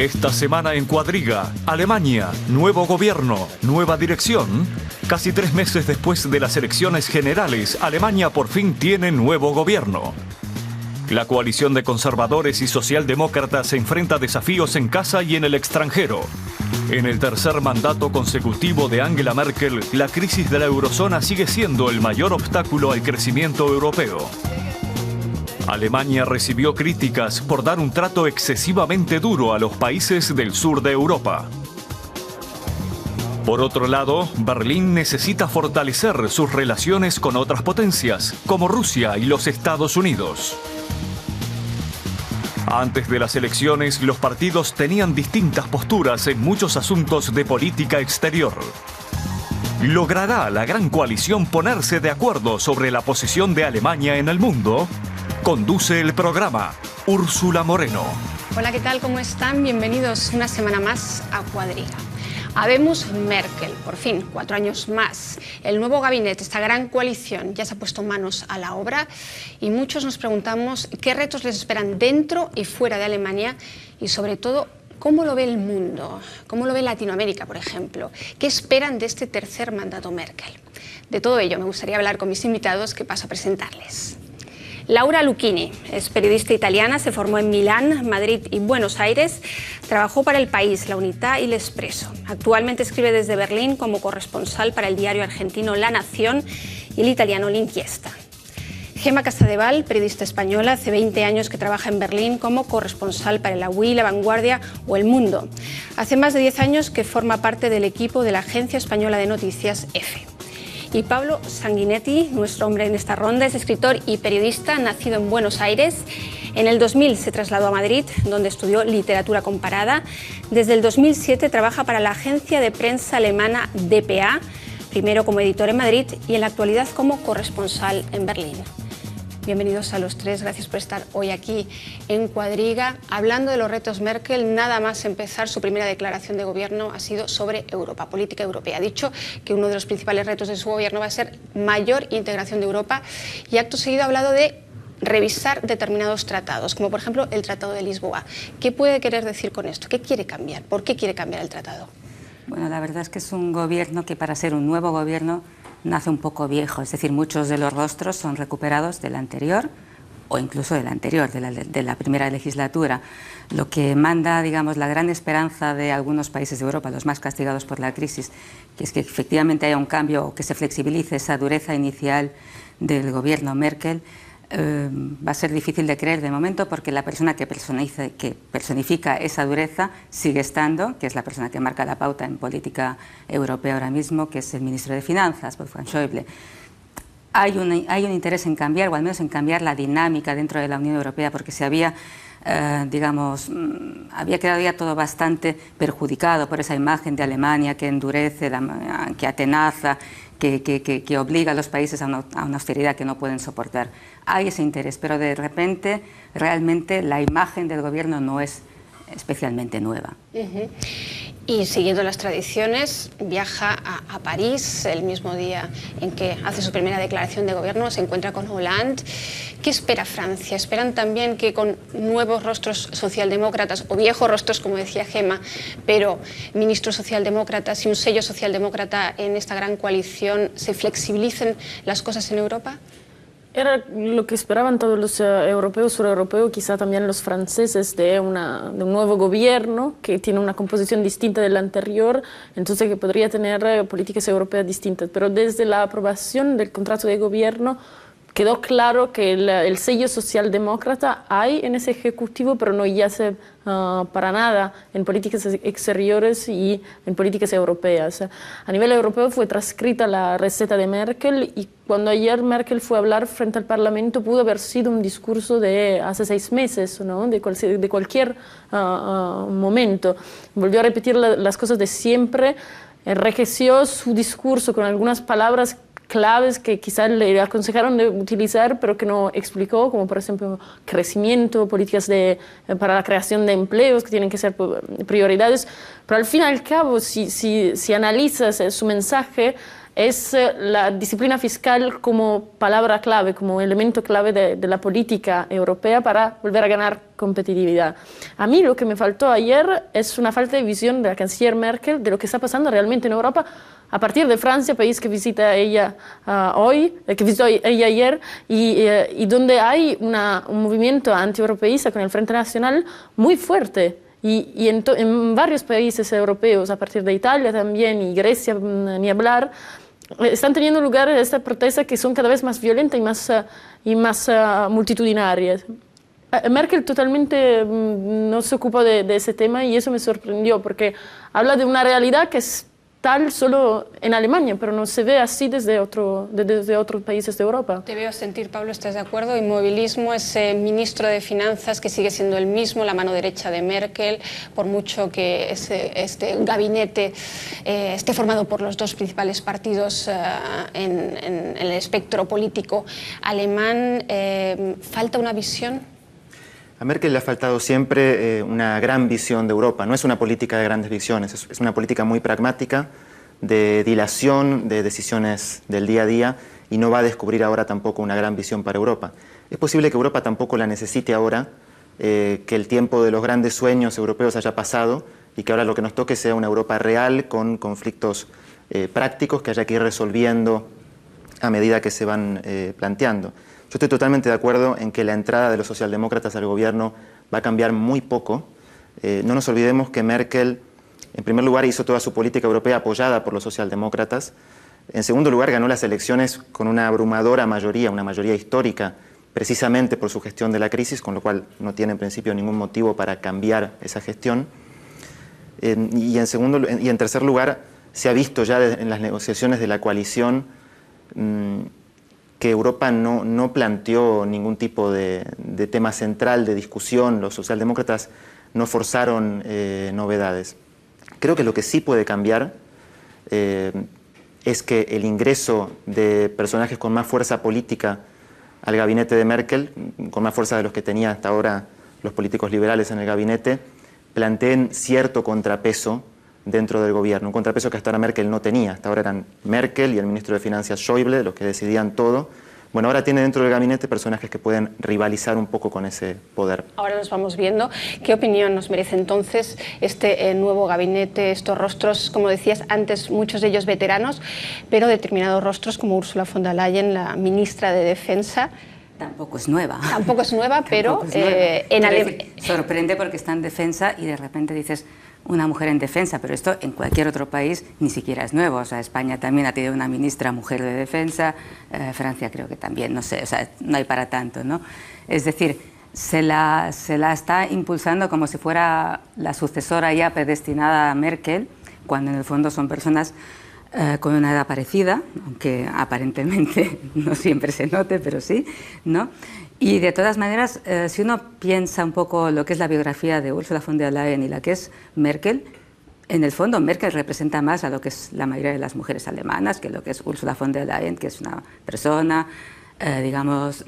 Esta semana en Cuadriga, Alemania, nuevo gobierno, nueva dirección. Casi 3 meses después de las elecciones generales, Alemania por fin tiene nuevo gobierno. La coalición de conservadores y socialdemócratas se enfrenta a desafíos en casa y en el extranjero. En el tercer mandato consecutivo de Angela Merkel, la crisis de la eurozona sigue siendo el mayor obstáculo al crecimiento europeo. Alemania recibió críticas por dar un trato excesivamente duro a los países del sur de Europa. Por otro lado, Berlín necesita fortalecer sus relaciones con otras potencias, como Rusia y los Estados Unidos. Antes de las elecciones, los partidos tenían distintas posturas en muchos asuntos de política exterior. ¿Logrará la gran coalición ponerse de acuerdo sobre la posición de Alemania en el mundo? Conduce el programa Úrsula Moreno. Hola, ¿qué tal? ¿Cómo están? Bienvenidos una semana más a Cuadriga. Habemos Merkel, por fin, 4 años más. El nuevo gabinete, esta gran coalición, ya se ha puesto manos a la obra y muchos nos preguntamos qué retos les esperan dentro y fuera de Alemania y sobre todo, ¿cómo lo ve el mundo? ¿Cómo lo ve Latinoamérica, por ejemplo? ¿Qué esperan de este tercer mandato Merkel? De todo ello me gustaría hablar con mis invitados que paso a presentarles. Laura Lucchini es periodista italiana, se formó en Milán, Madrid y Buenos Aires. Trabajó para El País, La Unità y L'Espresso. Actualmente escribe desde Berlín como corresponsal para el diario argentino La Nación y el italiano L'Inchiesta. Gemma Casadeval, periodista española, hace 20 años que trabaja en Berlín como corresponsal para el AWI, La Vanguardia o El Mundo. Hace más de 10 años que forma parte del equipo de la agencia española de noticias EFE. Y Pablo Sanguinetti, nuestro hombre en esta ronda, es escritor y periodista, nacido en Buenos Aires. En el 2000 se trasladó a Madrid, donde estudió literatura comparada. Desde el 2007 trabaja para la agencia de prensa alemana dpa, primero como editor en Madrid y en la actualidad como corresponsal en Berlín. Bienvenidos a los tres, gracias por estar hoy aquí en Cuadriga. Hablando de los retos Merkel, nada más empezar su primera declaración de gobierno ha sido sobre Europa, política europea. Ha dicho que uno de los principales retos de su gobierno va a ser mayor integración de Europa y acto seguido ha hablado de revisar determinados tratados, como por ejemplo el Tratado de Lisboa. ¿Qué puede querer decir con esto? ¿Qué quiere cambiar? ¿Por qué quiere cambiar el tratado? Bueno, la verdad es que es un gobierno que para ser un nuevo gobierno nace un poco viejo, es decir, muchos de los rostros son recuperados del anterior o incluso del anterior, de la primera legislatura. Lo que manda, digamos, la gran esperanza de algunos países de Europa, los más castigados por la crisis, que es que efectivamente haya un cambio o que se flexibilice esa dureza inicial del gobierno Merkel. Va a ser difícil de creer de momento porque la persona que personifica esa dureza sigue estando, que es la persona que marca la pauta en política europea ahora mismo, que es el ministro de Finanzas, Wolfgang Schäuble. Hay un interés en cambiar, o al menos en cambiar la dinámica dentro de la Unión Europea, porque se había, había quedado ya todo bastante perjudicado por esa imagen de Alemania que endurece, que atenaza, que obliga a los países a una austeridad que no pueden soportar. Hay ese interés, pero de repente realmente la imagen del gobierno no es especialmente nueva. Y siguiendo las tradiciones, viaja a París el mismo día en que hace su primera declaración de gobierno, se encuentra con Hollande. ¿Qué espera Francia? ¿Esperan también que con nuevos rostros socialdemócratas, o viejos rostros, como decía Gemma, pero ministros socialdemócratas y un sello socialdemócrata en esta gran coalición, se flexibilicen las cosas en Europa? Era lo que esperaban todos los europeos, sureuropeos, quizá también los franceses, de un nuevo gobierno que tiene una composición distinta del anterior, entonces que podría tener políticas europeas distintas. Pero desde la aprobación del contrato de gobierno quedó claro que el sello socialdemócrata hay en ese ejecutivo, pero no yace para nada en políticas exteriores y en políticas europeas. A nivel europeo fue transcrita la receta de Merkel y cuando ayer Merkel fue a hablar frente al Parlamento pudo haber sido un discurso de hace 6 meses, ¿no? de cualquier momento. Volvió a repetir las cosas de siempre, enriqueció su discurso con algunas palabras claves que quizás le aconsejaron de utilizar, pero que no explicó, como por ejemplo crecimiento, políticas para la creación de empleos, que tienen que ser prioridades. Pero al fin y al cabo, si analizas su mensaje, es la disciplina fiscal como palabra clave, como elemento clave de la política europea para volver a ganar competitividad. A mí lo que me faltó ayer es una falta de visión de la canciller Merkel de lo que está pasando realmente en Europa, a partir de Francia, país que visita ella hoy, que visitó ella ayer, y donde hay un movimiento antieuropeísta con el Frente Nacional muy fuerte. Y en varios países europeos, a partir de Italia también, y Grecia, ni hablar, están teniendo lugar estas protestas que son cada vez más violentas y más multitudinarias. Merkel totalmente no se ocupó de ese tema y eso me sorprendió, porque habla de una realidad que es tal solo en Alemania, pero no se ve así desde otros países de Europa. Te veo sentir, Pablo, ¿estás de acuerdo? Inmovilismo, ese ministro de Finanzas que sigue siendo el mismo, la mano derecha de Merkel, por mucho que este gabinete esté formado por los dos principales partidos en el espectro político alemán, ¿falta una visión? A Merkel le ha faltado siempre una gran visión de Europa. No es una política de grandes visiones, es una política muy pragmática, de dilación, de decisiones del día a día, y no va a descubrir ahora tampoco una gran visión para Europa. Es posible que Europa tampoco la necesite ahora, que el tiempo de los grandes sueños europeos haya pasado y que ahora lo que nos toque sea una Europa real con conflictos prácticos que haya que ir resolviendo a medida que se van planteando. Yo estoy totalmente de acuerdo en que la entrada de los socialdemócratas al gobierno va a cambiar muy poco. No nos olvidemos que Merkel, en primer lugar, hizo toda su política europea apoyada por los socialdemócratas. En segundo lugar, ganó las elecciones con una abrumadora mayoría, una mayoría histórica, precisamente por su gestión de la crisis, con lo cual no tiene en principio ningún motivo para cambiar esa gestión. Y en tercer lugar, se ha visto ya en las negociaciones de la coalición que Europa no planteó ningún tipo de tema central de discusión. Los socialdemócratas no forzaron novedades. Creo que lo que sí puede cambiar es que el ingreso de personajes con más fuerza política al gabinete de Merkel, con más fuerza de los que tenía hasta ahora los políticos liberales en el gabinete, planteen cierto contrapeso dentro del gobierno, un contrapeso que hasta ahora Merkel no tenía. Hasta ahora eran Merkel y el ministro de Finanzas Schäuble los que decidían todo. Bueno, ahora tiene dentro del gabinete personajes que pueden rivalizar un poco con ese poder. Ahora los vamos viendo. ¿Qué opinión nos merece entonces este nuevo gabinete, estos rostros, como decías antes, muchos de ellos veteranos, pero determinados rostros como Ursula von der Leyen, la ministra de Defensa? Tampoco es nueva. Tampoco es nueva, pero sorprende porque está en defensa y de repente dices una mujer en defensa, pero esto en cualquier otro país ni siquiera es nuevo. O sea, España también ha tenido una ministra mujer de defensa, Francia creo que también, no sé, o sea, no hay para tanto, ¿no? Es decir, se la está impulsando como si fuera la sucesora ya predestinada a Merkel, cuando en el fondo son personas con una edad parecida, aunque aparentemente no siempre se note, pero sí, ¿no? Y de todas maneras, si uno piensa un poco lo que es la biografía de Ursula von der Leyen y la que es Merkel, en el fondo Merkel representa más a lo que es la mayoría de las mujeres alemanas que lo que es Ursula von der Leyen, que es una persona, digamos,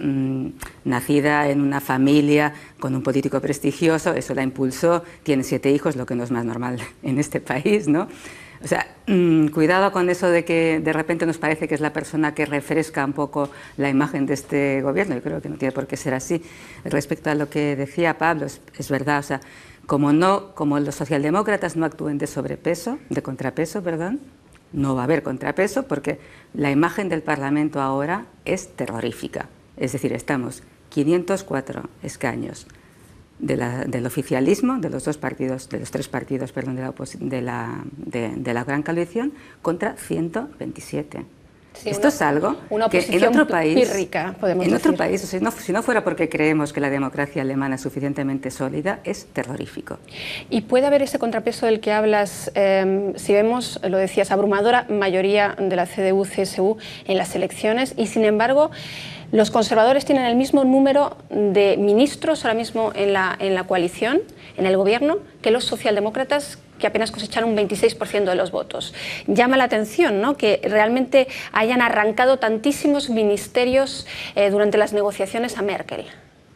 nacida en una familia con un político prestigioso, eso la impulsó, tiene 7 hijos, lo que no es más normal en este país, ¿no? O sea, cuidado con eso de que de repente nos parece que es la persona que refresca un poco la imagen de este gobierno. Yo creo que no tiene por qué ser así. Respecto a lo que decía Pablo, es verdad, o sea, como los socialdemócratas no actúen de sobrepeso, de contrapeso, perdón, no va a haber contrapeso porque la imagen del Parlamento ahora es terrorífica. Es decir, estamos 504 escaños del oficialismo, de los 3 partidos, perdón, de la gran coalición, contra 127. Sí, esto es algo que en otro país, pírrica, o sea, si no fuera porque creemos que la democracia alemana es suficientemente sólida, es terrorífico. Y puede haber ese contrapeso del que hablas, si vemos, lo decías, abrumadora mayoría de la CDU-CSU en las elecciones, y sin embargo los conservadores tienen el mismo número de ministros ahora mismo en la coalición, en el gobierno, que los socialdemócratas, que apenas cosecharon un 26% de los votos. Llama la atención, ¿no?, que realmente hayan arrancado tantísimos ministerios durante las negociaciones a Merkel.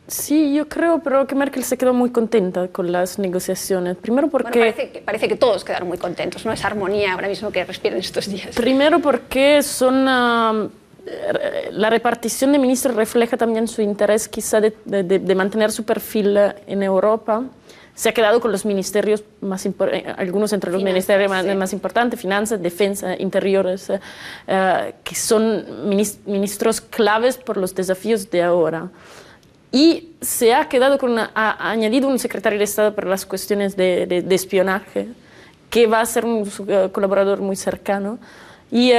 Sí, yo creo, pero que Merkel se quedó muy contenta con las negociaciones. Primero porque... Bueno, parece que todos quedaron muy contentos, ¿no? Esa armonía ahora mismo que respiran estos días. Primero porque la repartición de ministros refleja también su interés quizá de mantener su perfil en Europa. Se ha quedado con los ministerios más algunos entre los ministerios más importantes, finanzas, defensa, interiores, que son ministros claves por los desafíos de ahora. Y se ha quedado ha añadido un secretario de Estado para las cuestiones de espionaje, que va a ser un colaborador muy cercano. Y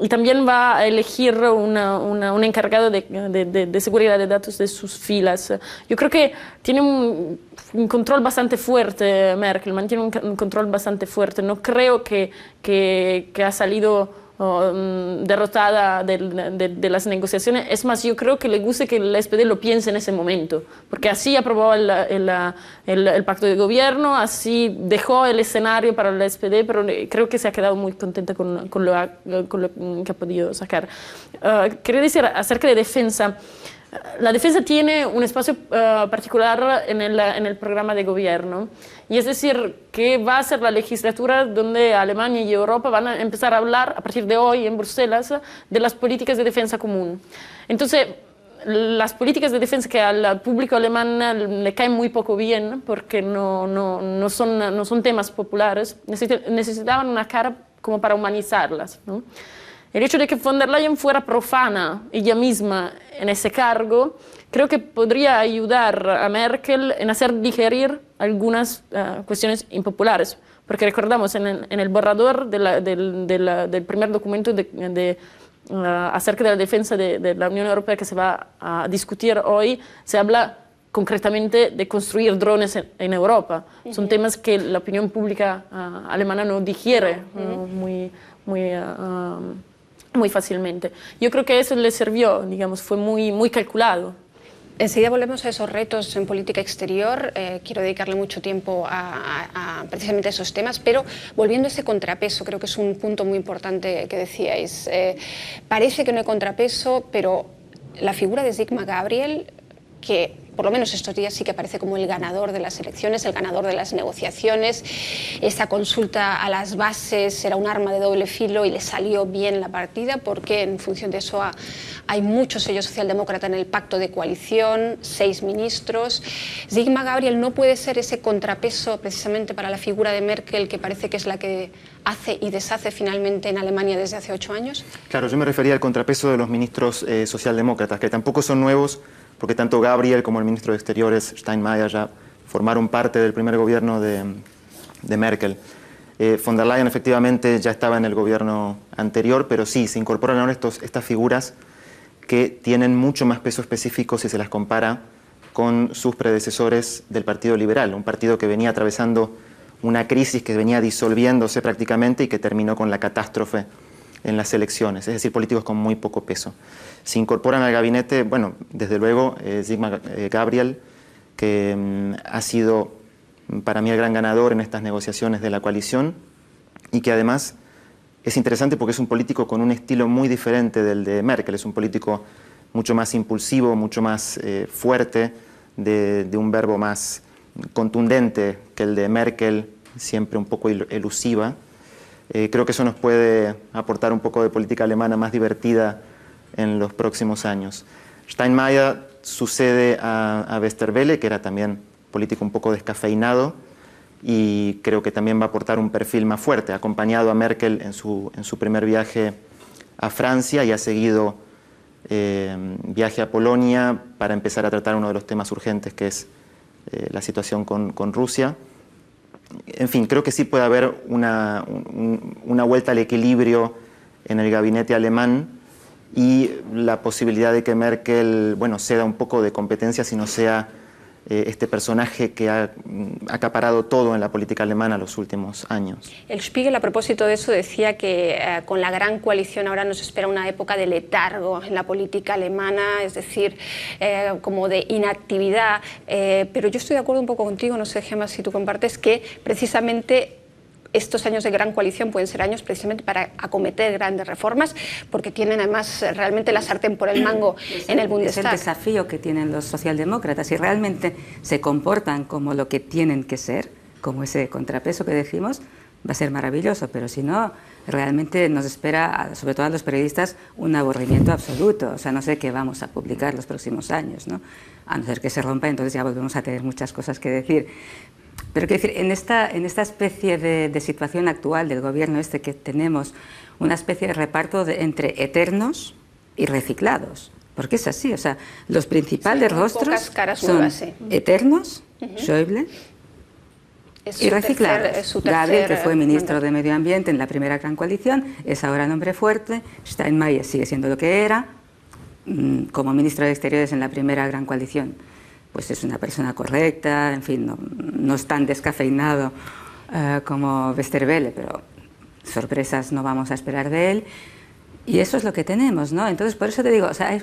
también va a elegir un encargado de seguridad de datos de sus filas. Yo creo que tiene un control bastante fuerte, Merkel, mantiene un control bastante fuerte. No creo que ha salido derrotada de las negociaciones. Es más, yo creo que le gusta que el SPD lo piense en ese momento, porque así aprobó el pacto de gobierno, así dejó el escenario para el SPD, pero creo que se ha quedado muy contenta con lo que ha podido sacar. Quería decir acerca de defensa. La defensa tiene un espacio particular en el programa de gobierno, y es decir, que va a ser la legislatura donde Alemania y Europa van a empezar a hablar, a partir de hoy en Bruselas, de las políticas de defensa común. Entonces, las políticas de defensa que al público alemán le caen muy poco bien, porque no son temas populares, necesitaban una cara como para humanizarlas, ¿no? El hecho de que von der Leyen fuera profana ella misma en ese cargo, creo que podría ayudar a Merkel en hacer digerir algunas cuestiones impopulares. Porque recordamos, en el borrador del primer documento acerca de la defensa de la Unión Europea que se va a discutir hoy, se habla concretamente de construir drones en Europa. Son temas que la opinión pública alemana no digiere muy fácilmente. Yo creo que eso le sirvió, digamos, fue muy calculado. Enseguida volvemos a esos retos en política exterior. Quiero dedicarle mucho tiempo a precisamente a esos temas, pero volviendo a ese contrapeso, creo que es un punto muy importante que decíais. Parece que no hay contrapeso, pero la figura de Sigmar Gabriel, que por lo menos estos días sí que aparece como el ganador de las elecciones, el ganador de las negociaciones. Esta consulta a las bases era un arma de doble filo y le salió bien la partida, porque en función de eso hay mucho sello socialdemócrata en el pacto de coalición, 6 ministros. Sigmar Gabriel no puede ser ese contrapeso precisamente para la figura de Merkel, que parece que es la que hace y deshace finalmente en Alemania desde hace 8 años. Claro, yo me refería al contrapeso de los ministros socialdemócratas, que tampoco son nuevos, porque tanto Gabriel como el ministro de Exteriores, Steinmeier, ya formaron parte del primer gobierno de Merkel. Von der Leyen efectivamente ya estaba en el gobierno anterior, pero sí, se incorporan ahora estas figuras que tienen mucho más peso específico si se las compara con sus predecesores del Partido Liberal, un partido que venía atravesando una crisis que venía disolviéndose prácticamente y que terminó con la catástrofe en las elecciones, es decir, políticos con muy poco peso. Se incorporan al gabinete, bueno, desde luego, Sigmar Gabriel, que ha sido para mí el gran ganador en estas negociaciones de la coalición, y que además es interesante porque es un político con un estilo muy diferente del de Merkel. Es un político mucho más impulsivo, mucho más fuerte, de un verbo más contundente que el de Merkel, siempre un poco elusiva. Creo que eso nos puede aportar un poco de política alemana más divertida en los próximos años. Steinmeier sucede a Westerwelle, que era también político un poco descafeinado, y creo que también va a aportar un perfil más fuerte. Ha acompañado a Merkel en su primer viaje a Francia y ha seguido viaje a Polonia para empezar a tratar uno de los temas urgentes, que es la situación con Rusia. En fin, creo que sí puede haber una vuelta al equilibrio en el gabinete alemán, y la posibilidad de que Merkel, bueno, ceda un poco de competencia, si no sea este personaje que ha acaparado todo en la política alemana los últimos años. El Spiegel, a propósito de eso, decía que con la gran coalición ahora nos espera una época de letargo en la política alemana, es decir, como de inactividad. Pero yo estoy de acuerdo un poco contigo, no sé, Gemma, si tú compartes, que precisamente estos años de gran coalición pueden ser años precisamente para acometer grandes reformas, porque tienen además realmente la sartén por el mango en el Bundestag. Es el desafío que tienen los socialdemócratas. Si realmente se comportan como lo que tienen que ser, como ese contrapeso que decimos, va a ser maravilloso, pero si no, realmente nos espera, sobre todo a los periodistas, un aburrimiento absoluto. O sea, no sé qué vamos a publicar los próximos años, ¿no? A no ser que se rompa, entonces ya volvemos a tener muchas cosas que decir. Pero quiero decir, en esta especie de situación actual del gobierno este que tenemos, una especie de reparto entre eternos y reciclados, porque es así, o sea, los principales rostros son nuevas, eternos, Schäuble, y reciclados. Gabriel, que fue ministro de Medio Ambiente en la primera gran coalición, es ahora el hombre fuerte. Steinmeier sigue siendo lo que era, como ministro de Exteriores en la primera gran coalición. Pues es una persona correcta, en fin, no es tan descafeinado como Westerwelle, pero sorpresas no vamos a esperar de él. Y eso es lo que tenemos, ¿no? Entonces, por eso te digo, o sea,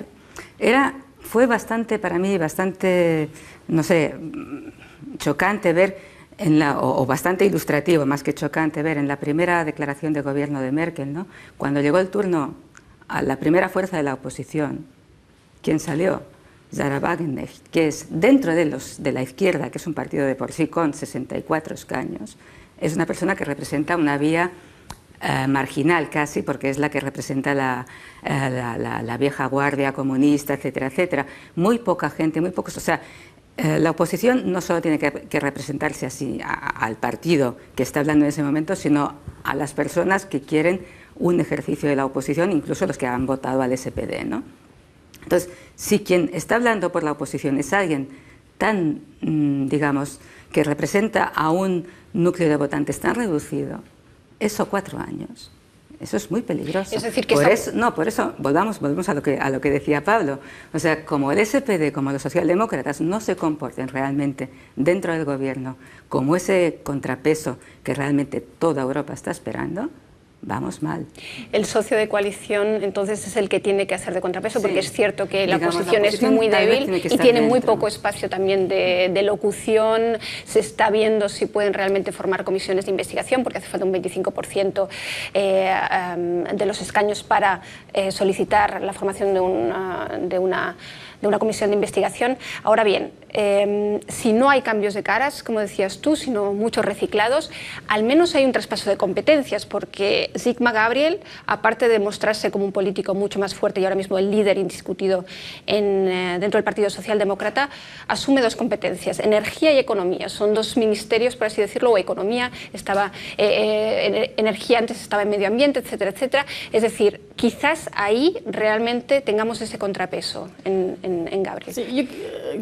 fue bastante, para mí, bastante, no sé, chocante ver, o bastante ilustrativo, más que chocante, ver en la primera declaración de gobierno de Merkel, ¿no? Cuando llegó el turno a la primera fuerza de la oposición, ¿quién salió? Sarah Wagenknecht, que es dentro de la izquierda, que es un partido de por sí con 64 escaños, es una persona que representa una vía marginal casi, porque es la que representa la vieja guardia comunista, etcétera, etcétera. Muy poca gente, muy pocos, o sea, la oposición no solo tiene que representarse así al partido que está hablando en ese momento, sino a las personas que quieren un ejercicio de la oposición, incluso los que han votado al SPD, ¿no? Entonces, si quien está hablando por la oposición es alguien tan, digamos, que representa a un núcleo de votantes tan reducido, eso 4 años. Eso es muy peligroso. Es decir, que por eso volvemos a lo que decía Pablo. O sea, como el SPD, como los socialdemócratas no se comporten realmente dentro del gobierno como ese contrapeso que realmente toda Europa está esperando, vamos mal. El socio de coalición entonces es el que tiene que hacer de contrapeso, porque es cierto que la oposición es muy débil y tiene muy poco espacio también de locución. Se está viendo si pueden realmente formar comisiones de investigación, porque hace falta un 25% de los escaños para solicitar la formación de una comisión de investigación. Ahora bien, si no hay cambios de caras, como decías tú, sino muchos reciclados, al menos hay un traspaso de competencias, porque Sigmar Gabriel, aparte de mostrarse como un político mucho más fuerte y ahora mismo el líder indiscutido dentro del Partido Socialdemócrata, asume 2 competencias, energía y economía. Son 2 ministerios, por así decirlo, o economía, energía antes estaba en medio ambiente, etcétera, etcétera. Es decir, quizás ahí realmente tengamos ese contrapeso en Gabriel. Sí, yo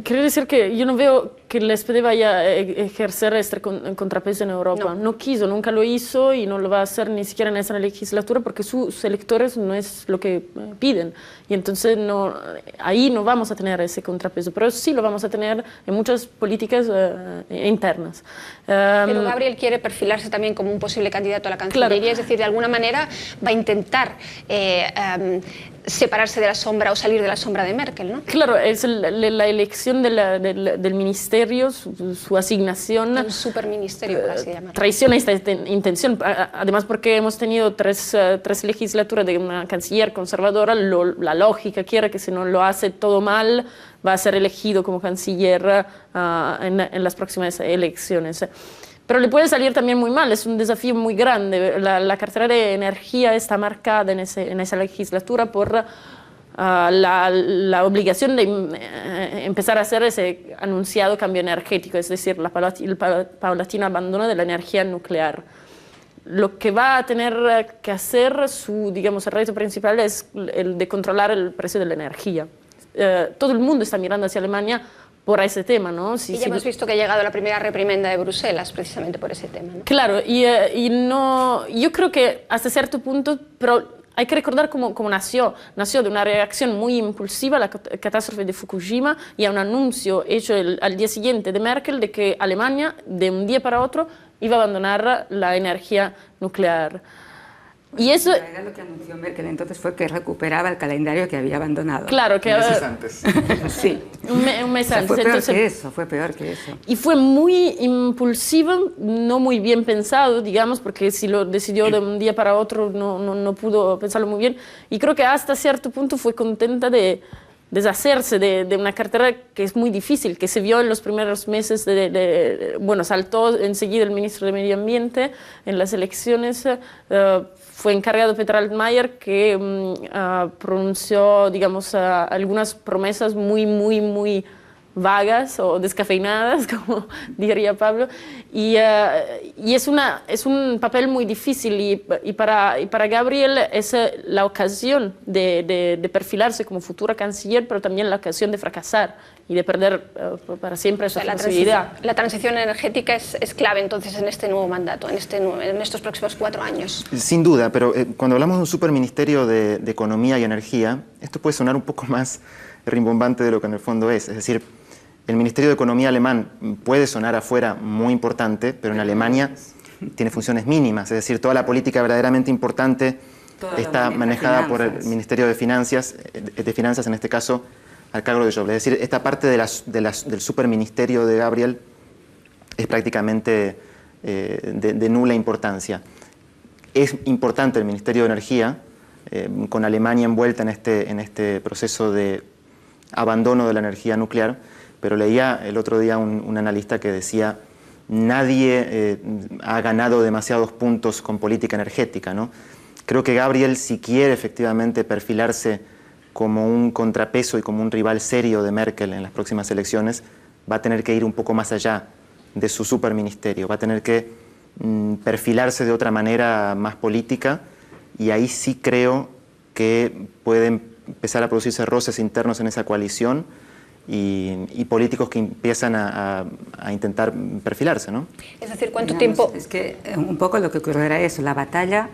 quiero decir que yo no veo que el SPD vaya a ejercer este contrapeso en Europa. No quiso, nunca lo hizo y no lo va a hacer ni siquiera en esta legislatura, porque sus electores no es lo que piden. Y entonces ahí no vamos a tener ese contrapeso, pero sí lo vamos a tener en muchas políticas internas. Pero Gabriel quiere perfilarse también como un posible candidato a la Cancillería, claro. Es decir, de alguna manera va a intentar separarse de la sombra o salir de la sombra de Merkel, ¿no? Claro, es la elección del ministerio, su asignación. Un superministerio, por así llamarlo. Traiciona esta intención, además porque hemos tenido tres legislaturas de una canciller conservadora, la lógica quiere que si no lo hace todo mal, va a ser elegido como canciller en las próximas elecciones. Pero le puede salir también muy mal, es un desafío muy grande. La cartera de energía está marcada en esa legislatura por la obligación de empezar a hacer ese anunciado cambio energético, es decir, el paulatino abandono de la energía nuclear. Lo que va a tener que hacer, el reto principal es el de controlar el precio de la energía. Todo el mundo está mirando hacia Alemania por ese tema, ¿no? Y ya hemos visto que ha llegado la primera reprimenda de Bruselas precisamente por ese tema, ¿no? Claro, yo creo que hasta cierto punto, pero hay que recordar cómo nació. Nació de una reacción muy impulsiva a la catástrofe de Fukushima y a un anuncio hecho al día siguiente de Merkel de que Alemania, de un día para otro, iba a abandonar la energía nuclear. Y eso... En realidad lo que anunció Merkel entonces fue que recuperaba el calendario que había abandonado. Claro, que... Meses antes. Sí. Un mes antes. Fue peor que eso. Y fue muy impulsivo, no muy bien pensado, digamos, porque si lo decidió de un día para otro no pudo pensarlo muy bien. Y creo que hasta cierto punto fue contenta de deshacerse de una cartera que es muy difícil, que se vio en los primeros meses bueno, saltó enseguida el ministro de Medio Ambiente en las elecciones, fue encargado Peter Altmaier, que pronunció, digamos, algunas promesas muy vagas o descafeinadas, como diría Pablo, y es un papel muy difícil y para Gabriel es la ocasión de perfilarse como futura canciller, pero también la ocasión de fracasar y de perder para siempre esa posibilidad. La transición energética es clave entonces en este nuevo mandato, en estos próximos 4 años. Sin duda, pero cuando hablamos de un superministerio de Economía y Energía, esto puede sonar un poco más rimbombante de lo que en el fondo es decir, el Ministerio de Economía alemán puede sonar afuera muy importante, pero en Alemania tiene funciones mínimas, es decir, toda la política verdaderamente importante está manejada por el Ministerio de Finanzas, en este caso, al cargo de Schäuble. Es decir, esta parte del superministerio de Gabriel es prácticamente de nula importancia. Es importante el Ministerio de Energía, con Alemania envuelta en este proceso de abandono de la energía nuclear, pero leía el otro día un analista que decía nadie ha ganado demasiados puntos con política energética, ¿no? Creo que Gabriel, si quiere efectivamente perfilarse como un contrapeso y como un rival serio de Merkel en las próximas elecciones, va a tener que ir un poco más allá de su superministerio, va a tener que perfilarse de otra manera más política, y ahí sí creo que pueden empezar a producirse roces internos en esa coalición y políticos que empiezan a intentar perfilarse, ¿no? Es decir, ¿cuánto tiempo? Es que un poco lo que ocurrió era eso, la batalla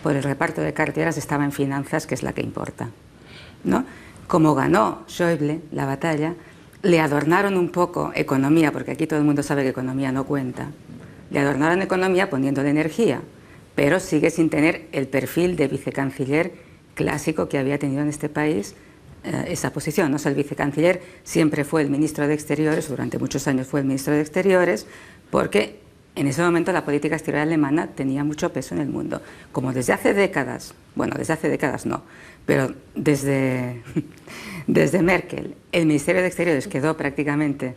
por el reparto de carteras estaba en finanzas, que es la que importa, ¿no? Como ganó Schäuble la batalla, le adornaron un poco economía, porque aquí todo el mundo sabe que economía no cuenta, le adornaron economía poniéndole energía, pero sigue sin tener el perfil de vicecanciller clásico que había tenido en este país esa posición, ¿no? O sea, el vicecanciller siempre fue el ministro de Exteriores, durante muchos años fue el ministro de Exteriores, porque en ese momento la política exterior alemana tenía mucho peso en el mundo. Como desde hace décadas, bueno, desde hace décadas no, pero desde Merkel, el Ministerio de Exteriores quedó prácticamente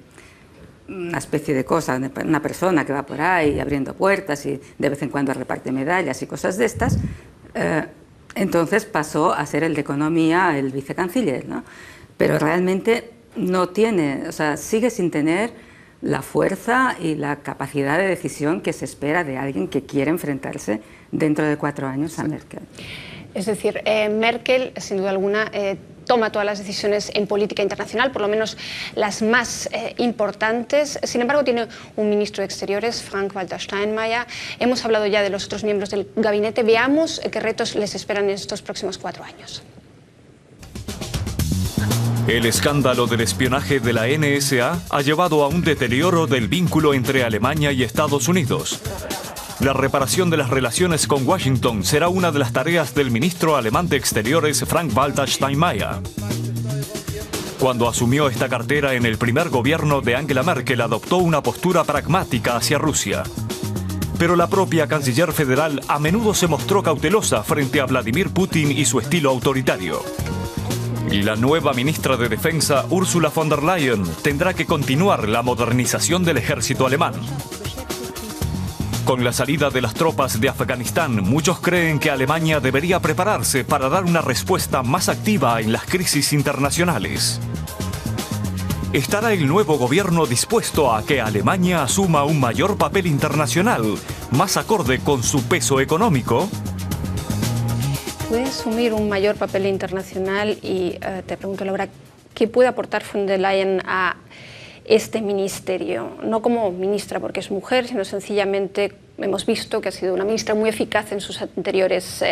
una especie de cosa, una persona que va por ahí abriendo puertas y de vez en cuando reparte medallas y cosas de estas, entonces pasó a ser el de Economía, el vicecanciller, ¿no? Pero realmente no tiene, o sea, sigue sin tener la fuerza y la capacidad de decisión que se espera de alguien que quiere enfrentarse dentro de 4 años a Merkel. Es decir, Merkel, sin duda alguna, toma todas las decisiones en política internacional, por lo menos las más importantes. Sin embargo, tiene un ministro de Exteriores, Frank-Walter Steinmeier. Hemos hablado ya de los otros miembros del gabinete. Veamos qué retos les esperan en estos próximos 4 años. El escándalo del espionaje de la NSA ha llevado a un deterioro del vínculo entre Alemania y Estados Unidos. La reparación de las relaciones con Washington será una de las tareas del ministro alemán de Exteriores Frank-Walter Steinmeier. Cuando asumió esta cartera en el primer gobierno de Angela Merkel, adoptó una postura pragmática hacia Rusia. Pero la propia canciller federal a menudo se mostró cautelosa frente a Vladimir Putin y su estilo autoritario. Y la nueva ministra de Defensa, Ursula von der Leyen, tendrá que continuar la modernización del ejército alemán. Con la salida de las tropas de Afganistán, muchos creen que Alemania debería prepararse para dar una respuesta más activa en las crisis internacionales. ¿Estará el nuevo gobierno dispuesto a que Alemania asuma un mayor papel internacional, más acorde con su peso económico? ¿Puede asumir un mayor papel internacional? Y te pregunto, Laura, ¿qué puede aportar von der Leyen a este ministerio? No como ministra porque es mujer, sino sencillamente hemos visto que ha sido una ministra muy eficaz en sus anteriores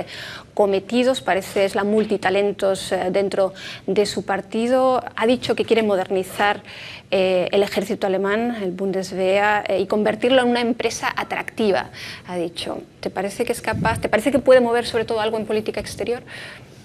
cometidos, parece es la multitalentos dentro de su partido. Ha dicho que quiere modernizar el ejército alemán, el Bundeswehr, y convertirlo en una empresa atractiva, ha dicho. ¿Te parece que es capaz, te parece que puede mover sobre todo algo en política exterior?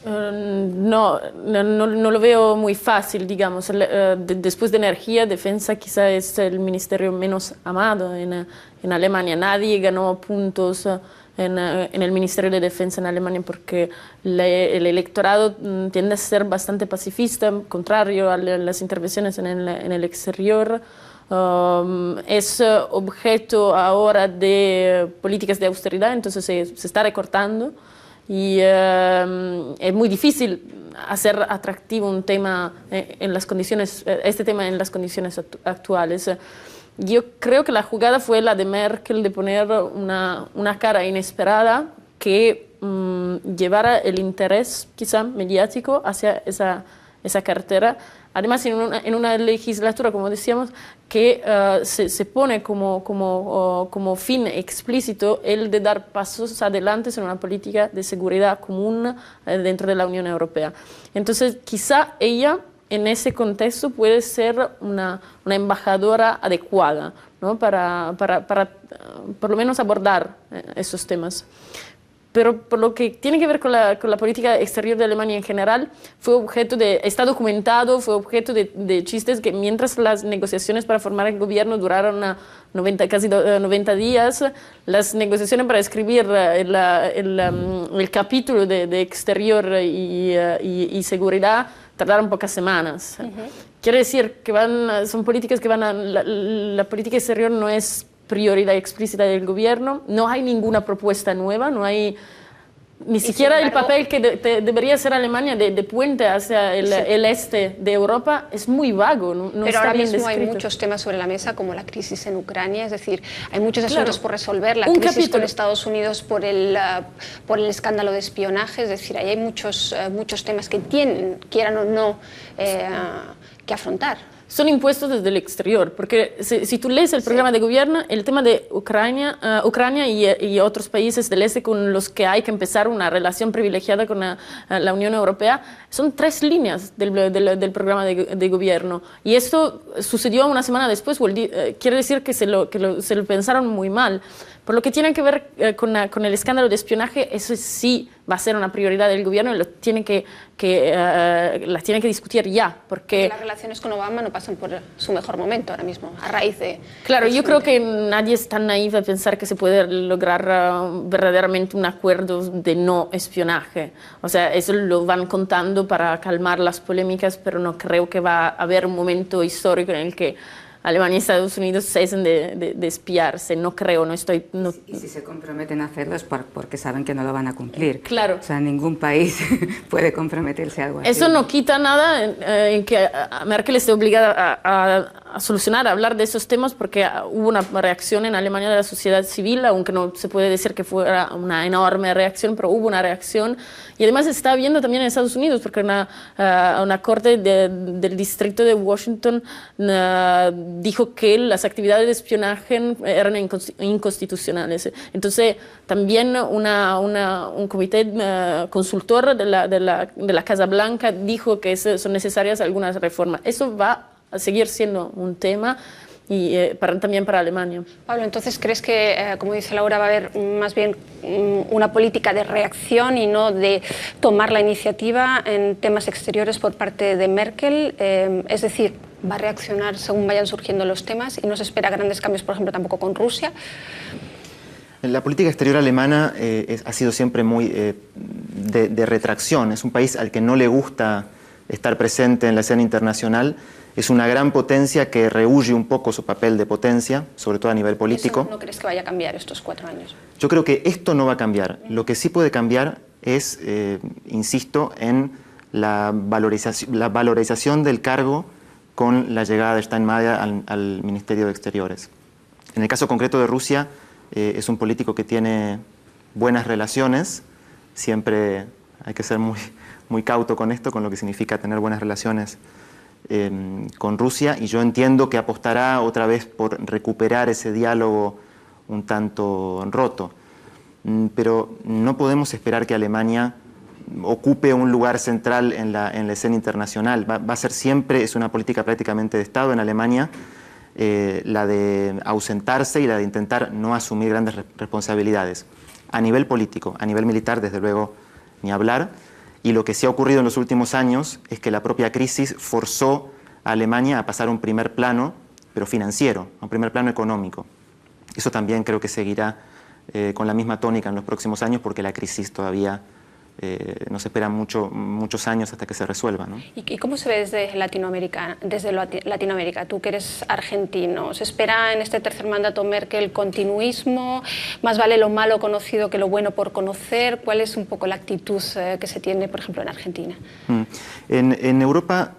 No lo veo muy fácil, digamos. Después de energía, defensa quizá es el ministerio menos amado en Alemania. Nadie ganó puntos en el Ministerio de Defensa en Alemania porque el electorado tiende a ser bastante pacifista, contrario a las intervenciones en el exterior. Es objeto ahora de políticas de austeridad, entonces se está recortando. Y es muy difícil hacer atractivo un tema en las condiciones, este tema en las condiciones actuales. Yo creo que la jugada fue la de Merkel de poner una cara inesperada que llevara el interés quizá mediático hacia esa cartera. Además, en una legislatura, como decíamos, que se pone como fin explícito el de dar pasos adelante en una política de seguridad común dentro de la Unión Europea. Entonces, quizá ella, en ese contexto, puede ser una embajadora adecuada, ¿no? para por lo menos abordar esos temas. Pero por lo que tiene que ver con la política exterior de Alemania en general, está documentado, fue objeto de chistes que mientras las negociaciones para formar el gobierno duraron casi 90 días, las negociaciones para escribir el capítulo de exterior y seguridad tardaron pocas semanas. Quiere decir que son políticas que la política exterior no es prioridad explícita del gobierno, no hay ninguna propuesta nueva, no hay ni siquiera el papel que debería ser Alemania de puente hacia el este de Europa es muy vago, no pero está ahora bien mismo descrito. hay muchos temas sobre la mesa, como la crisis en Ucrania, es decir, hay muchos asuntos por resolver, la crisis con Estados Unidos por el escándalo de espionaje, es decir, ahí hay muchos temas que quieran o no, que afrontar. Son impuestos desde el exterior, porque si tú lees el programa de gobierno, el tema de Ucrania y otros países del este con los que hay que empezar una relación privilegiada con la Unión Europea, son 3 líneas del programa de gobierno. Y esto sucedió una semana después, quiere decir que se lo pensaron muy mal. Por lo que tiene que ver con el escándalo de espionaje, eso sí va a ser una prioridad del gobierno y la tiene que discutir ya. Porque las relaciones con Obama no pasan por su mejor momento ahora mismo, a raíz de... Claro, yo creo que nadie es tan naive a pensar que se puede lograr verdaderamente un acuerdo de no espionaje. O sea, eso lo van contando para calmar las polémicas, pero no creo que va a haber un momento histórico en el que Alemania y Estados Unidos cesen de espiarse. No creo, no estoy... No. Y si se comprometen a hacerlo es porque saben que no lo van a cumplir. Claro. O sea, ningún país puede comprometerse a algo así. Eso no quita nada en que a Merkel esté obligada a solucionar, a hablar de esos temas, porque hubo una reacción en Alemania de la sociedad civil, aunque no se puede decir que fuera una enorme reacción, pero hubo una reacción. Y además se está viendo también en Estados Unidos, porque una corte del distrito de Washington dijo que las actividades de espionaje eran inconstitucionales. Entonces, también un comité consultor de la Casa Blanca dijo que son necesarias algunas reformas. Eso va a seguir siendo un tema y también para Alemania. Pablo, entonces, ¿crees que, como dice Laura, va a haber más bien una política de reacción y no de tomar la iniciativa en temas exteriores por parte de Merkel? Es decir, ¿va a reaccionar según vayan surgiendo los temas y no se espera grandes cambios, por ejemplo, tampoco con Rusia? La política exterior alemana ha sido siempre muy de retracción. Es un país al que no le gusta estar presente en la escena internacional. Es una gran potencia que rehúye un poco su papel de potencia, sobre todo a nivel político. ¿Eso no crees que vaya a cambiar estos 4 años? Yo creo que esto no va a cambiar. Lo que sí puede cambiar es, insisto, en la valorización del cargo con la llegada de Steinmeier al Ministerio de Exteriores. En el caso concreto de Rusia, es un político que tiene buenas relaciones. Siempre hay que ser muy cauto con esto, con lo que significa tener buenas relaciones con Rusia, y yo entiendo que apostará otra vez por recuperar ese diálogo un tanto roto. Pero no podemos esperar que Alemania ocupe un lugar central en la escena internacional. Va a ser siempre, es una política prácticamente de Estado en Alemania, la de ausentarse y la de intentar no asumir grandes responsabilidades. A nivel político, a nivel militar, desde luego, ni hablar. Y lo que sí ha ocurrido en los últimos años es que la propia crisis forzó a Alemania a pasar a un primer plano, pero financiero, a un primer plano económico. Eso también creo que seguirá con la misma tónica en los próximos años, porque la crisis todavía nos espera muchos años hasta que se resuelva, ¿no? ¿Y cómo se ve desde Latinoamérica? Tú que eres argentino, ¿se espera en este tercer mandato Merkel continuismo? ¿Más vale lo malo conocido que lo bueno por conocer? ¿Cuál es un poco la actitud que se tiene, por ejemplo, en Argentina? En Europa,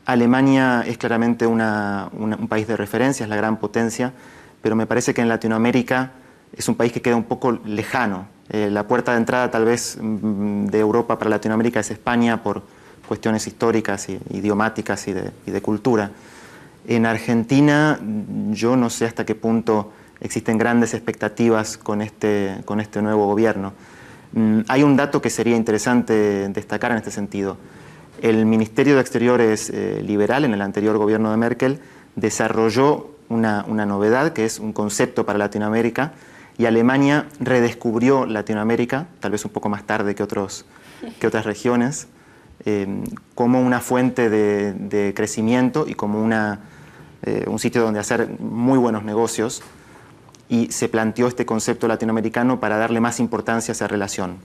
Alemania es claramente un país de referencia, es la gran potencia, pero me parece que en Latinoamérica es un país que queda un poco lejano. La puerta de entrada tal vez de Europa para Latinoamérica es España por cuestiones históricas, idiomáticas y de cultura. En Argentina yo no sé hasta qué punto existen grandes expectativas con este nuevo gobierno. Hay un dato que sería interesante destacar en este sentido. El Ministerio de Exteriores liberal en el anterior gobierno de Merkel desarrolló una novedad que es un concepto para Latinoamérica, y Alemania redescubrió Latinoamérica, tal vez un poco más tarde que otras regiones, como una fuente de crecimiento y como un sitio donde hacer muy buenos negocios, y se planteó este concepto latinoamericano para darle más importancia a esa relación.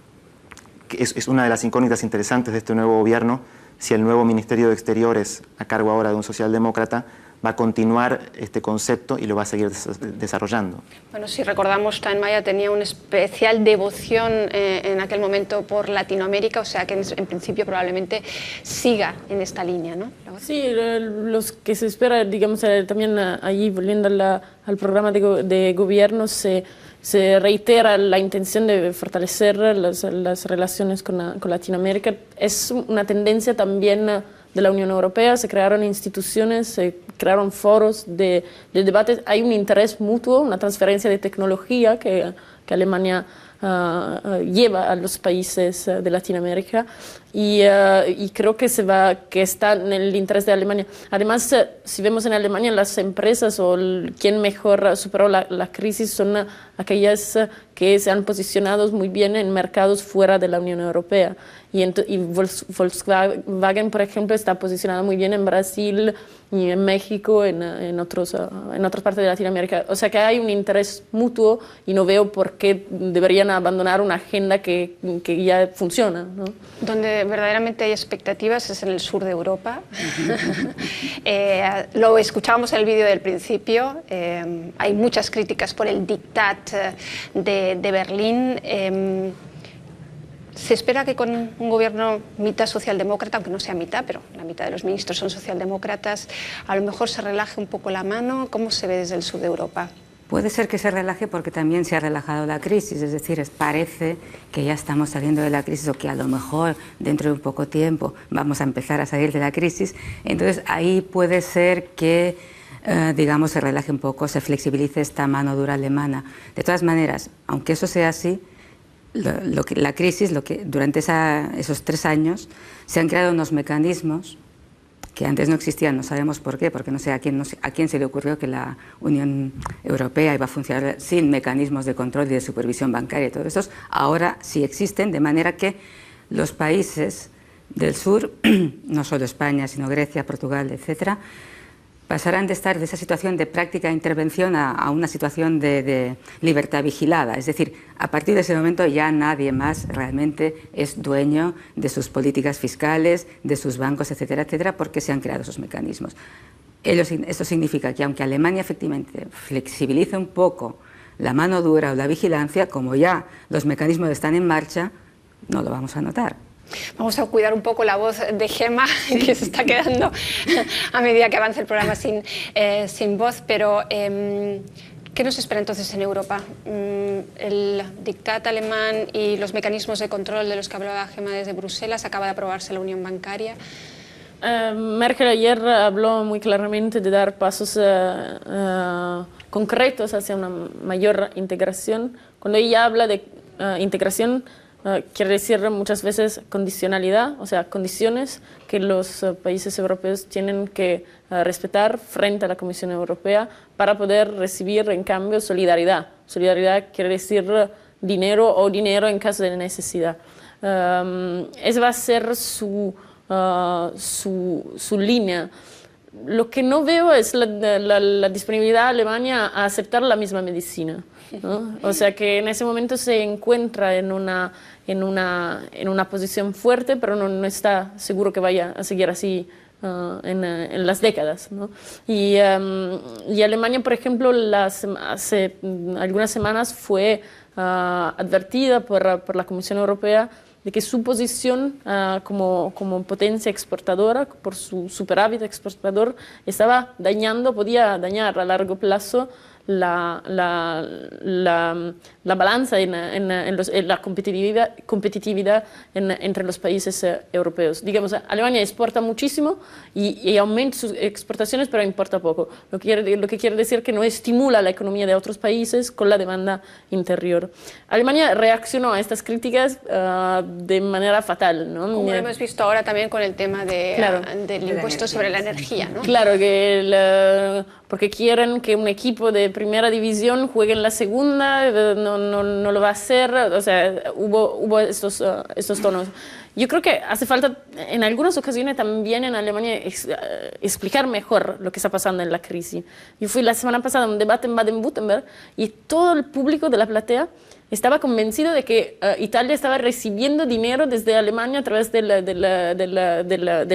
Es una de las incógnitas interesantes de este nuevo gobierno, si el nuevo Ministerio de Exteriores, a cargo ahora de un socialdemócrata, va a continuar este concepto y lo va a seguir desarrollando. Bueno, si recordamos, Steinmeier tenía una especial devoción en aquel momento por Latinoamérica, o sea que en principio probablemente siga en esta línea, ¿no? Sí, los que se espera, digamos, también allí, volviendo al programa de gobierno, se reitera la intención de fortalecer las relaciones con Latinoamérica. Es una tendencia también de la Unión Europea, se crearon instituciones, se crearon foros de debate, hay un interés mutuo, una transferencia de tecnología que Alemania lleva a los países de Latinoamérica y creo que está en el interés de Alemania. Además, si vemos en Alemania, las empresas o quien mejor superó la crisis son aquellas que se han posicionado muy bien en mercados fuera de la Unión Europea. Y Volkswagen, por ejemplo, está posicionada muy bien en Brasil y en México, en otras partes de Latinoamérica. O sea que hay un interés mutuo y no veo por qué deberían abandonar una agenda que ya funciona, ¿no? Donde verdaderamente hay expectativas es en el sur de Europa. Lo escuchábamos en el vídeo del principio. Hay muchas críticas por el diktat de Berlín. Se espera que con un gobierno mitad socialdemócrata, aunque no sea mitad, pero la mitad de los ministros son socialdemócratas, a lo mejor se relaje un poco la mano. ¿Cómo se ve desde el sur de Europa? Puede ser que se relaje porque también se ha relajado la crisis, es decir, parece que ya estamos saliendo de la crisis o que a lo mejor dentro de un poco tiempo vamos a empezar a salir de la crisis. Entonces ahí puede ser que digamos, se relaje un poco, se flexibilice esta mano dura alemana. De todas maneras, aunque eso sea así, la crisis, durante esos 3 años se han creado unos mecanismos que antes no existían, no sabemos por qué, porque no sé a quién se le ocurrió que la Unión Europea iba a funcionar sin mecanismos de control y de supervisión bancaria y todo eso. Ahora sí existen, de manera que los países del sur, no solo España, sino Grecia, Portugal, etcétera, pasarán de estar de esa situación de práctica intervención a una situación de libertad vigilada. Es decir, a partir de ese momento ya nadie más realmente es dueño de sus políticas fiscales, de sus bancos, etcétera, etcétera, porque se han creado esos mecanismos. Eso significa que aunque Alemania efectivamente flexibilice un poco la mano dura o la vigilancia, como ya los mecanismos están en marcha, no lo vamos a notar. Vamos a cuidar un poco la voz de Gemma, sí, que se está quedando a medida que avanza el programa sin voz, pero ¿qué nos espera entonces en Europa? El diktat alemán y los mecanismos de control de los que hablaba Gemma desde Bruselas, acaba de aprobarse la unión bancaria. Merkel ayer habló muy claramente de dar pasos concretos hacia una mayor integración. Cuando ella habla de integración, quiere decir muchas veces condicionalidad, o sea, condiciones que los países europeos tienen que respetar frente a la Comisión Europea para poder recibir en cambio solidaridad. Solidaridad quiere decir dinero o dinero en caso de necesidad. Esa va a ser su línea. Lo que no veo es la disponibilidad de Alemania a aceptar la misma medicina, ¿no? O sea que en ese momento se encuentra en una posición fuerte, pero no está seguro que vaya a seguir así en las décadas, ¿no? Y Alemania, por ejemplo, hace algunas semanas fue advertida por la Comisión Europea de que su posición como potencia exportadora, por su superávit exportador, podía dañar a largo plazo la balanza en la competitividad entre los países europeos. Digamos, Alemania exporta muchísimo y aumenta sus exportaciones, pero importa poco. Lo que quiere decir que no estimula la economía de otros países con la demanda interior. Alemania reaccionó a estas críticas de manera fatal, ¿no? Como lo hemos visto ahora también con el tema del impuesto sobre la energía, ¿no? Claro, porque quieren que un equipo de primera división juegue en la segunda, no lo va a hacer, o sea, hubo estos tonos. Yo creo que hace falta en algunas ocasiones también en Alemania explicar mejor lo que está pasando en la crisis. Yo fui la semana pasada a un debate en Baden-Württemberg y todo el público de la platea estaba convencido de que Italia estaba recibiendo dinero desde Alemania a través del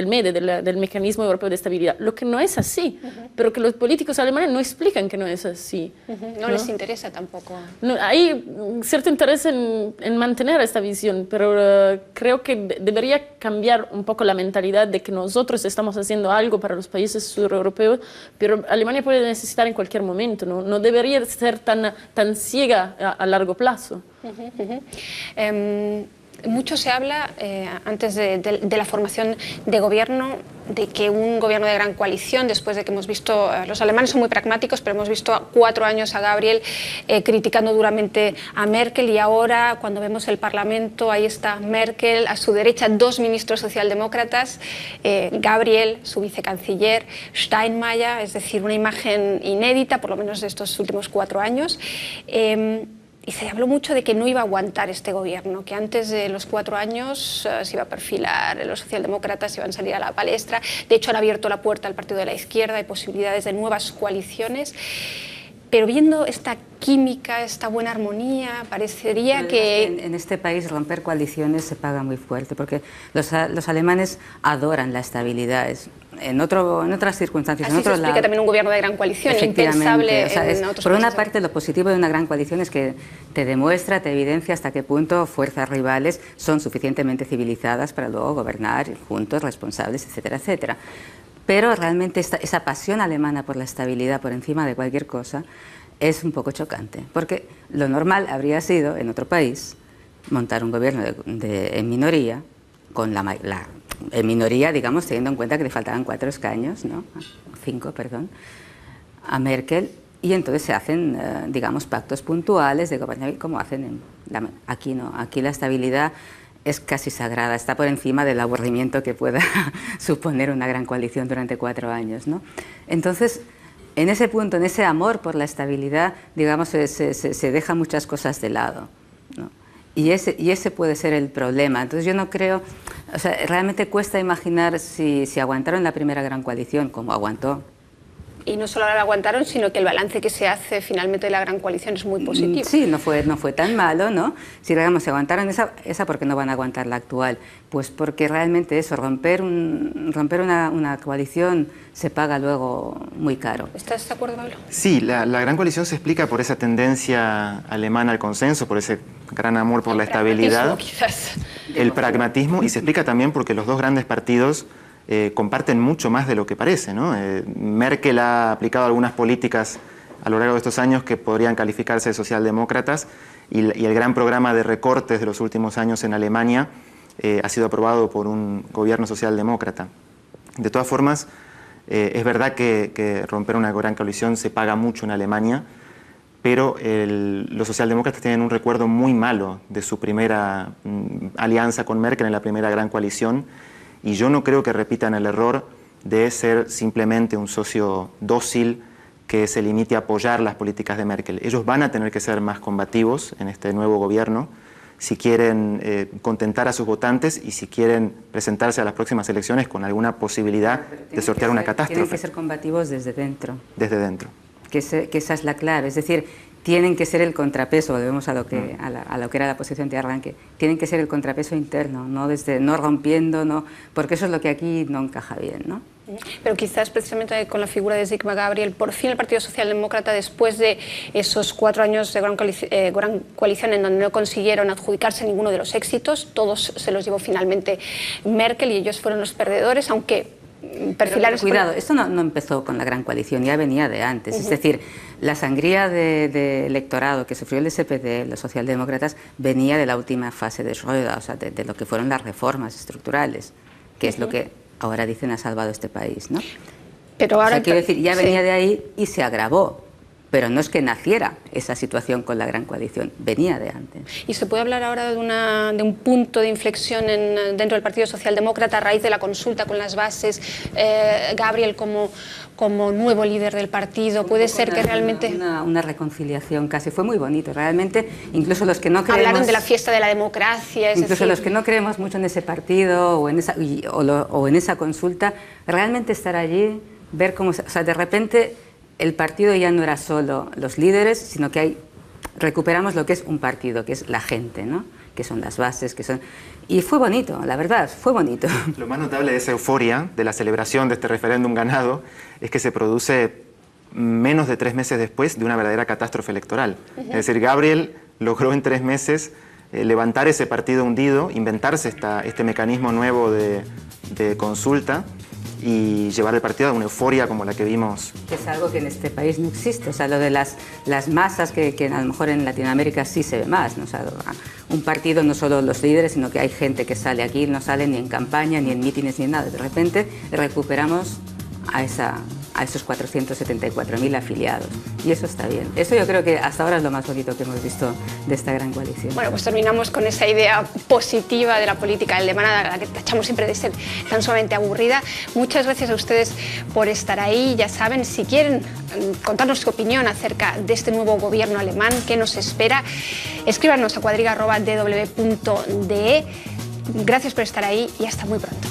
MEDE, del Mecanismo Europeo de Estabilidad, lo que no es así, pero que los políticos alemanes no explican que no es así. No les interesa tampoco. No, hay cierto interés en mantener esta visión, pero creo que debería cambiar un poco la mentalidad de que nosotros estamos haciendo algo para los países sureuropeos, pero Alemania puede necesitar en cualquier momento, no debería ser tan ciega a largo plazo. Mucho se habla, antes de la formación de gobierno, de que un gobierno de gran coalición, después de que hemos visto, los alemanes son muy pragmáticos, pero hemos visto 4 años a Gabriel criticando duramente a Merkel, y ahora cuando vemos el Parlamento, ahí está Merkel, a su derecha 2 ministros socialdemócratas, Gabriel, su vicecanciller, Steinmeier, es decir, una imagen inédita, por lo menos de estos últimos 4 años. Y se habló mucho de que no iba a aguantar este gobierno, que antes de los 4 años se iba a perfilar, los socialdemócratas iban a salir a la palestra. De hecho, han abierto la puerta al partido de la izquierda, hay posibilidades de nuevas coaliciones. Pero viendo esta química, esta buena armonía, parecería que... En este país romper coaliciones se paga muy fuerte, porque los alemanes adoran la estabilidad. En otras circunstancias, así en otro se explica lado, también un gobierno de gran coalición, impensable, o sea, en otros por una países. parte, lo positivo de una gran coalición es que te demuestra, te evidencia hasta qué punto fuerzas rivales son suficientemente civilizadas para luego gobernar juntos, responsables, etcétera, etcétera. Pero realmente esa pasión alemana por la estabilidad por encima de cualquier cosa es un poco chocante, porque lo normal habría sido, en otro país, montar un gobierno en minoría, en minoría, digamos, teniendo en cuenta que le faltaban 4 escaños, ¿no? 5, perdón, a Merkel, y entonces se hacen, digamos, pactos puntuales de gobernabilidad, como hacen aquí no, aquí la estabilidad es casi sagrada, está por encima del aburrimiento que pueda suponer una gran coalición durante 4 años, ¿no? Entonces, en ese punto, en ese amor por la estabilidad, digamos, se dejan muchas cosas de lado, ¿no? Y ese puede ser el problema. Entonces yo no creo, o sea, realmente cuesta imaginar si aguantaron la primera gran coalición, como aguantó. Y no solo la aguantaron, sino que el balance que se hace finalmente de la gran coalición es muy positivo. Sí, no fue tan malo, ¿no? Si digamos, se aguantaron esa, ¿por qué no van a aguantar la actual? Pues porque realmente eso, romper una coalición se paga luego muy caro. ¿Estás de acuerdo, Pablo? Sí, la gran coalición se explica por esa tendencia alemana al consenso, por ese gran amor por la estabilidad, quizás. el pragmatismo, y se explica también porque los 2 grandes partidos comparten mucho más de lo que parece, ¿no? Merkel ha aplicado algunas políticas a lo largo de estos años que podrían calificarse de socialdemócratas, y el gran programa de recortes de los últimos años en Alemania ha sido aprobado por un gobierno socialdemócrata. De todas formas, es verdad que romper una gran coalición se paga mucho en Alemania, pero los socialdemócratas tienen un recuerdo muy malo de su primera alianza con Merkel en la primera gran coalición, y yo no creo que repitan el error de ser simplemente un socio dócil que se limite a apoyar las políticas de Merkel. Ellos van a tener que ser más combativos en este nuevo gobierno si quieren contentar a sus votantes y si quieren presentarse a las próximas elecciones con alguna posibilidad de sortear una catástrofe. Tienen que ser combativos desde dentro. Desde dentro. Que esa es la clave, es decir, tienen que ser el contrapeso, volvemos a lo que era la posición de arranque, tienen que ser el contrapeso interno, no rompiendo, porque eso es lo que aquí no encaja bien, ¿no? Pero quizás precisamente con la figura de Sigmar Gabriel, por fin el Partido Socialdemócrata, después de esos 4 años de gran coalición en donde no consiguieron adjudicarse ninguno de los éxitos, todos se los llevó finalmente Merkel y ellos fueron los perdedores, aunque perfilar... Pero cuidado, esto no empezó con la gran coalición, ya venía de antes. Es decir, la sangría de electorado que sufrió el SPD, los socialdemócratas, venía de la última fase de Schröder, o sea, de lo que fueron las reformas estructurales, que es lo que ahora dicen ha salvado este país, ¿no? Pero ahora, o sea, quiero decir, ya venía de ahí y se agravó. Pero no es que naciera esa situación con la gran coalición, venía de antes. ¿Y se puede hablar ahora de un punto de inflexión dentro del Partido Socialdemócrata a raíz de la consulta con las bases? Gabriel como nuevo líder del partido, ¿puede ser que realmente...? Una reconciliación casi, fue muy bonito, realmente, incluso los que no creemos... Hablaron de la fiesta de la democracia, es incluso decir... los que no creemos mucho en ese partido o en esa consulta, realmente estar allí, ver cómo... O sea, de repente... El partido ya no era solo los líderes, sino que recuperamos lo que es un partido, que es la gente, ¿no? Que son las bases, Y fue bonito, la verdad, fue bonito. Lo más notable de esa euforia, de la celebración de este referéndum ganado, es que se produce menos de 3 meses después de una verdadera catástrofe electoral. Es decir, Gabriel logró en 3 meses levantar ese partido hundido, inventarse este mecanismo nuevo de consulta, y llevar el partido a una euforia como la que vimos. Es algo que en este país no existe, o sea, lo de las masas que a lo mejor en Latinoamérica sí se ve más, ¿no? O sea, un partido no solo los líderes, sino que hay gente que sale aquí, no sale ni en campaña, ni en mítines, ni en nada. De repente recuperamos a esos 474.000 afiliados. Y eso está bien. Eso yo creo que hasta ahora es lo más bonito que hemos visto de esta gran coalición. Bueno, pues terminamos con esa idea positiva de la política alemana, la que tachamos siempre de ser tan sumamente aburrida. Muchas gracias a ustedes por estar ahí. Ya saben, si quieren contarnos su opinión acerca de este nuevo gobierno alemán, qué nos espera, escríbanos a cuadriga@dw.de. Gracias por estar ahí y hasta muy pronto.